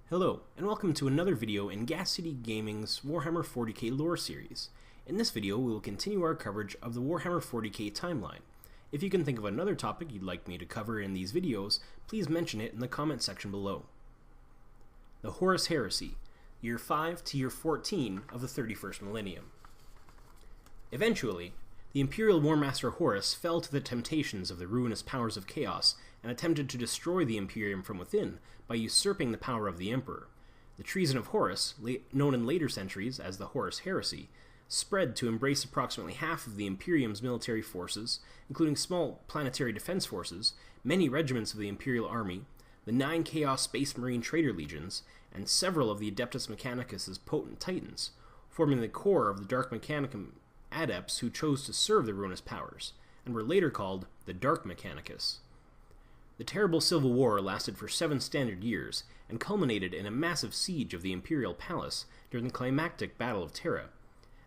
Hello, and welcome to another video in Gas City Gaming's Warhammer 40k lore series. In this video, we will continue our coverage of the Warhammer 40k timeline. If you can think of another topic you'd like me to cover in these videos, please mention it in the comment section below. The Horus Heresy, Year 5 to Year 14 of the 31st Millennium. Eventually, the Imperial Warmaster Horus fell to the temptations of the ruinous powers of chaos and attempted to destroy the Imperium from within by usurping the power of the Emperor. The treason of Horus, known in later centuries as the Horus Heresy, spread to embrace approximately half of the Imperium's military forces, including small planetary defense forces, many regiments of the Imperial Army, the 9 Chaos Space Marine Trader Legions, and several of the Adeptus Mechanicus' potent titans, forming the core of the Dark Mechanicum adepts who chose to serve the ruinous powers, and were later called the Dark Mechanicus. The terrible civil war lasted for 7 standard years, and culminated in a massive siege of the Imperial Palace during the climactic Battle of Terra.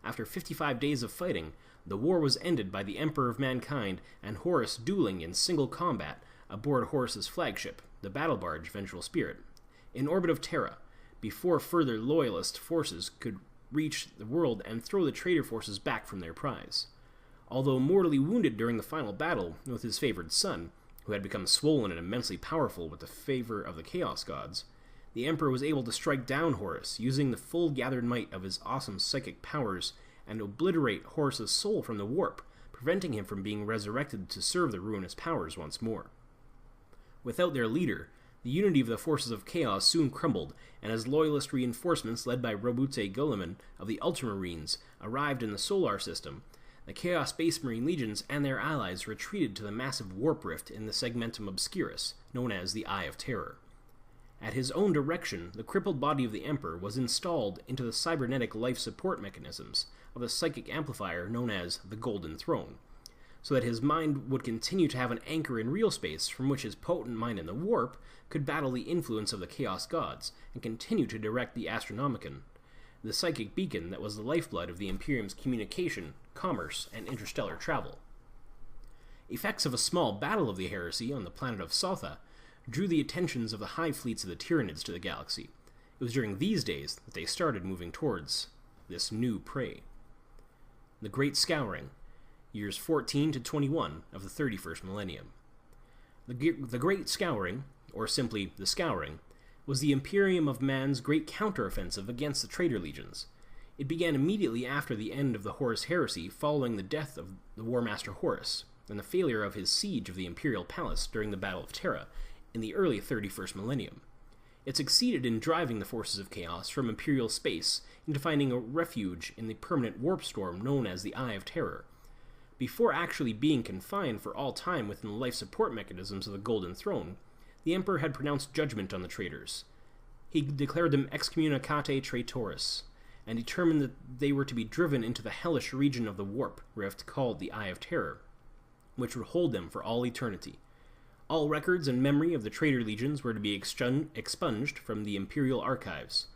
After 55 days of fighting, the war was ended by the Emperor of Mankind and Horus dueling in single combat aboard Horus's flagship, the battle barge Vengeful Spirit, in orbit of Terra, before further loyalist forces could reach the world and throw the traitor forces back from their prize. Although mortally wounded during the final battle with his favored son, who had become swollen and immensely powerful with the favor of the Chaos Gods, the Emperor was able to strike down Horus, using the full gathered might of his awesome psychic powers and obliterate Horus's soul from the warp, preventing him from being resurrected to serve the ruinous powers once more. Without their leader, the unity of the forces of chaos soon crumbled, and as loyalist reinforcements led by Robute Guilliman of the Ultramarines arrived in the solar system, the Chaos Space Marine Legions and their allies retreated to the massive warp rift in the Segmentum Obscurus, known as the Eye of Terror. At his own direction, the crippled body of the Emperor was installed into the cybernetic life support mechanisms of the psychic amplifier known as the Golden Throne, so that his mind would continue to have an anchor in real space from which his potent mind in the warp could battle the influence of the Chaos Gods and continue to direct the Astronomicon, the psychic beacon that was the lifeblood of the Imperium's communication, commerce, and interstellar travel. Effects of a small battle of the Heresy on the planet of Sotha drew the attentions of the hive fleets of the Tyranids to the galaxy. It was during these days that they started moving towards this new prey. The Great Scouring, years 14 to 21 of the 31st Millennium. The Great Scouring, or simply the Scouring, was the Imperium of Man's great counteroffensive against the Traitor Legions. It began immediately after the end of the Horus Heresy following the death of the Warmaster Horus, and the failure of his siege of the Imperial Palace during the Battle of Terra in the early 31st Millennium. It succeeded in driving the forces of chaos from Imperial space into finding a refuge in the permanent warp storm known as the Eye of Terror. Before actually being confined for all time within the life support mechanisms of the Golden Throne, the Emperor had pronounced judgment on the traitors. He declared them excommunicate traitoris, and determined that they were to be driven into the hellish region of the warp rift called the Eye of Terror, which would hold them for all eternity. All records and memory of the traitor legions were to be expunged from the Imperial archives.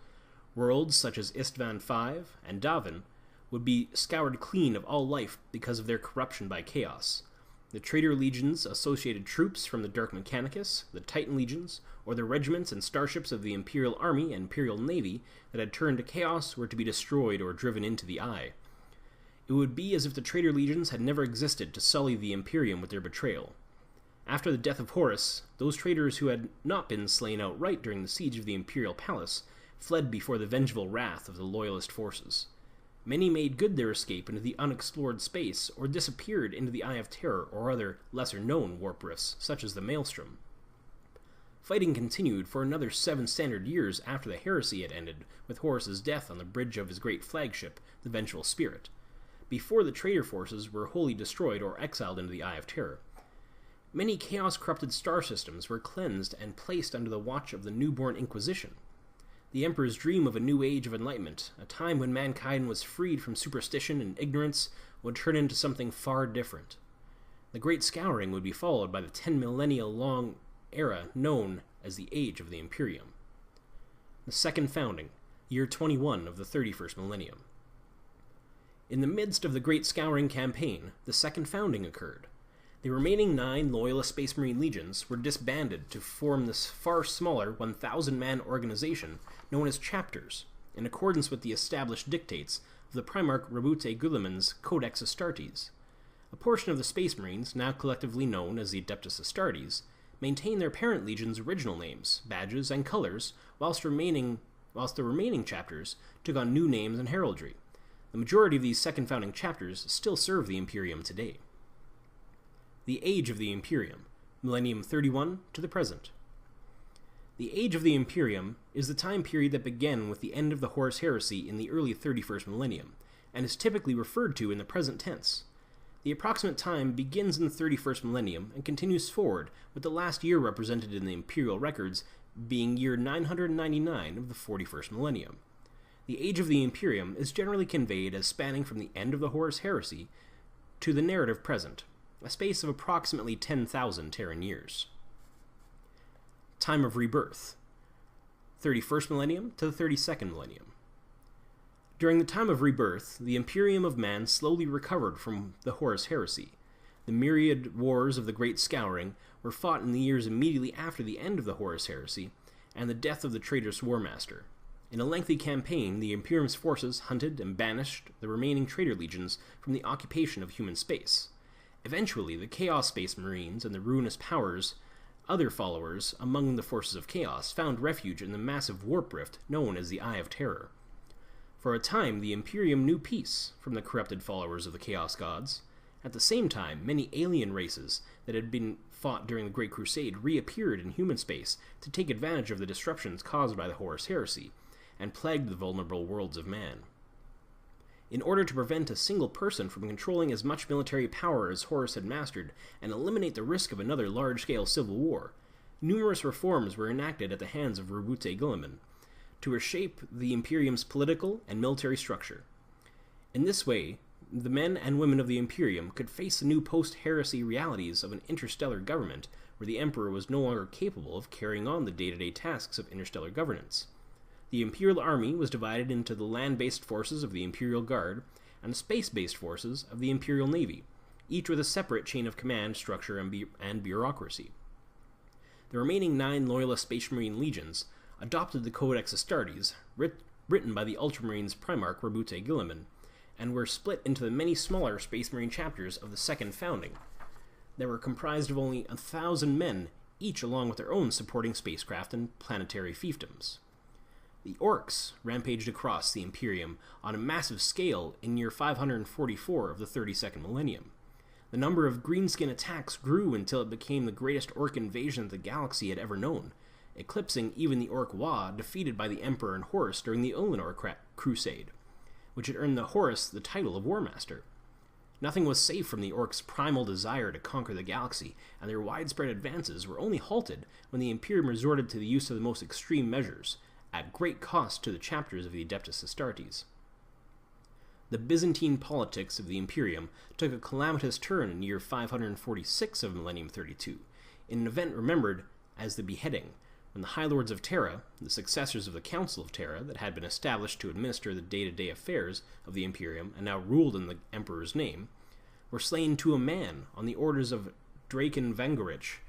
Worlds such as Istvan V and Davin would be scoured clean of all life because of their corruption by chaos. The traitor legions associated troops from the Dark Mechanicus, the Titan legions, or the regiments and starships of the Imperial Army and Imperial Navy that had turned to chaos were to be destroyed or driven into the Eye. It would be as if the traitor legions had never existed to sully the Imperium with their betrayal. After the death of Horus, those traitors who had not been slain outright during the siege of the Imperial Palace fled before the vengeful wrath of the loyalist forces. Many made good their escape into the unexplored space or disappeared into the Eye of Terror or other lesser-known warp rifts, such as the Maelstrom. Fighting continued for another 7 standard years after the Heresy had ended, with Horus's death on the bridge of his great flagship, the Vengeful Spirit, before the traitor forces were wholly destroyed or exiled into the Eye of Terror. Many chaos-corrupted star systems were cleansed and placed under the watch of the newborn Inquisition. The Emperor's dream of a new age of enlightenment, a time when mankind was freed from superstition and ignorance, would turn into something far different. The Great Scouring would be followed by the 10 millennia-long era known as the Age of the Imperium. The Second Founding, year 21 of the 31st Millennium. In the midst of the Great Scouring campaign, the Second Founding occurred. The remaining 9 Loyalist Space Marine legions were disbanded to form this far smaller 1,000-man organization known as chapters, in accordance with the established dictates of the Primarch Rebute Guilliman's Codex Astartes. A portion of the Space Marines, now collectively known as the Adeptus Astartes, maintain their parent legion's original names, badges, and colors, whilst the remaining chapters took on new names and heraldry. The majority of these second founding chapters still serve the Imperium today. The Age of the Imperium, Millennium 31 to the present. The Age of the Imperium is the time period that began with the end of the Horus Heresy in the early 31st millennium, and is typically referred to in the present tense. The approximate time begins in the 31st millennium and continues forward, with the last year represented in the imperial records being year 999 of the 41st millennium. The Age of the Imperium is generally conveyed as spanning from the end of the Horus Heresy to the narrative present, a space of approximately 10,000 Terran years. Time of Rebirth, 31st millennium to the 32nd millennium. During the time of Rebirth, the Imperium of Man slowly recovered from the Horus Heresy. The myriad wars of the Great Scouring were fought in the years immediately after the end of the Horus Heresy and the death of the traitorous War Master. In a lengthy campaign, the Imperium's forces hunted and banished the remaining traitor legions from the occupation of human space. Eventually, the Chaos Space Marines and the Ruinous Powers, other followers among the forces of Chaos, found refuge in the massive warp rift known as the Eye of Terror. For a time, the Imperium knew peace from the corrupted followers of the Chaos Gods. At the same time, many alien races that had been fought during the Great Crusade reappeared in human space to take advantage of the disruptions caused by the Horus Heresy, and plagued the vulnerable worlds of man. In order to prevent a single person from controlling as much military power as Horus had mastered and eliminate the risk of another large-scale civil war, numerous reforms were enacted at the hands of Rebute Guilliman to reshape the Imperium's political and military structure. In this way, the men and women of the Imperium could face the new post-heresy realities of an interstellar government where the Emperor was no longer capable of carrying on the day-to-day tasks of interstellar governance. The Imperial Army was divided into the land-based forces of the Imperial Guard and the space-based forces of the Imperial Navy, each with a separate chain of command, structure, and bureaucracy. The remaining 9 Loyalist Space Marine legions adopted the Codex Astartes, written by the Ultramarines Primarch Rebute Guilliman, and were split into the many smaller Space Marine chapters of the Second Founding. They were comprised of only 1,000 men, each along with their own supporting spacecraft and planetary fiefdoms. The Orcs rampaged across the Imperium on a massive scale in year 544 of the 32nd millennium. The number of greenskin attacks grew until it became the greatest Orc Invasion that the galaxy had ever known, eclipsing even the Orc Wa defeated by the Emperor and Horus during the Olinor Crusade, which had earned the Horus the title of War Master. Nothing was safe from the Orcs' primal desire to conquer the galaxy, and their widespread advances were only halted when the Imperium resorted to the use of the most extreme measures, at great cost to the chapters of the Adeptus Astartes. The Byzantine politics of the Imperium took a calamitous turn in year 546 of Millennium 32, in an event remembered as the Beheading, when the High Lords of Terra, the successors of the Council of Terra that had been established to administer the day-to-day affairs of the Imperium and now ruled in the Emperor's name, were slain to a man on the orders of Draken Vangorich,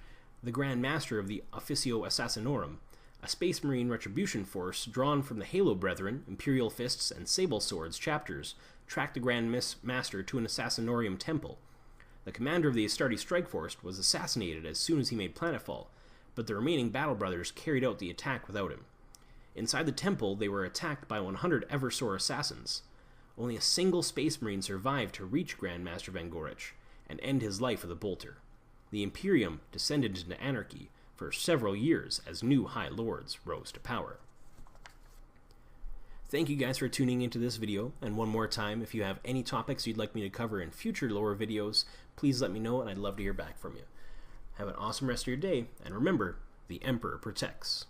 the Grand Master of the Officio Assassinorum, a Space Marine retribution force drawn from the Halo Brethren, Imperial Fists, and Sable Swords chapters, tracked the Grand Master to an Assassinorium temple. The commander of the Astarte Strike Force was assassinated as soon as he made planetfall, but the remaining Battle Brothers carried out the attack without him. Inside the temple, they were attacked by 100 Eversor assassins. Only a single Space Marine survived to reach Grand Master Vangorich and end his life with a bolter. The Imperium descended into anarchy for several years as new High Lords rose to power. Thank you guys for tuning into this video, and one more time, if you have any topics you'd like me to cover in future lore videos, please let me know and I'd love to hear back from you. Have an awesome rest of your day, and remember, the Emperor protects.